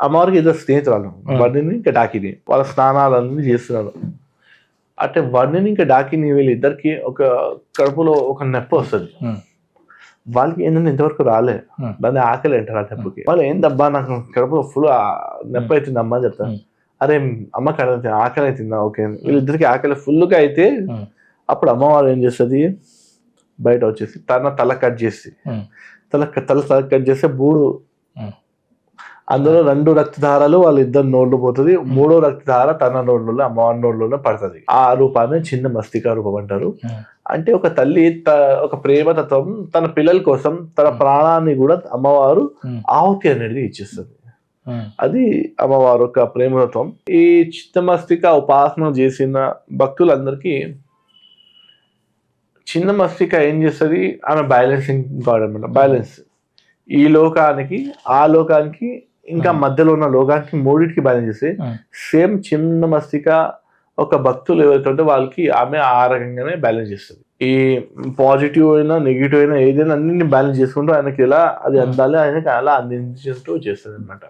అమ్మవారికి ఇద్దరు స్నేహితురాలు, వన్నిని ఇంకా డాకిని. వాళ్ళ స్నానాలన్నీ చేస్తున్నారు. అంటే వన్నిని ఇంకా డాకిని వీళ్ళిద్దరికి ఒక కడుపులో ఒక నొప్పి వస్తుంది. వాళ్ళకి ఏంటంటే ఇంతవరకు రాలే, దాన్ని ఆకలి అంటారు ఆ నొప్పికి. వాళ్ళు ఏందబ్బా నాకు కడుపులో ఫుల్ నొప్పి అవుతుంది అమ్మ అని చెప్తారు. అరే అమ్మకి ఆకలి అవుతుందా, ఓకే. వీళ్ళిద్దరికి ఆకలి ఫుల్గా అయితే అప్పుడు అమ్మవారు ఏం చేస్తుంది, బయట వచ్చేసి తల కట్ చేసి తల కట్ చేస్తే బూడు, అందులో 2 రక్తధారాలు వాళ్ళిద్దరు నోళ్ళు పోతుంది. 3వ రక్తధార తన నోళ్ళలో అమ్మవారి నోళ్ళలో పడుతుంది. ఆ రూపాన్ని చిన్న మస్తికా రూపం అంటారు. అంటే ఒక తల్లి ఒక ప్రేమతత్వం తన పిల్లల కోసం తన ప్రాణాన్ని కూడా అమ్మవారు ఆహుతి అనేది ఇచ్చేస్తుంది. అది అమ్మవారు ఒక ప్రేమతత్వం. ఈ చిన్న ఉపాసన చేసిన భక్తులందరికీ చిన్న మస్తిక ఏం చేస్తుంది, ఆమె బ్యాలెన్సింగ్ గాడ్ అనమాట. బ్యాలెన్స్ ఈ లోకానికి ఆ లోకానికి ఇంకా మధ్యలో ఉన్న లోకానికి మూడింటికి బ్యాలెన్స్ చేస్తే సేమ్ చిన్న మస్తిక ఒక భక్తులు ఎవరైతే ఉంటే వాళ్ళకి ఆమె ఆ రకంగానే బ్యాలెన్స్ చేస్తుంది. ఈ పాజిటివ్ అయినా నెగిటివ్ అయినా ఏదైనా అన్ని బ్యాలెన్స్ చేసుకుంటూ ఆయనకి ఎలా అది అందాలి ఆయనకి అలా అందించుతూ చేస్తుంది అనమాట.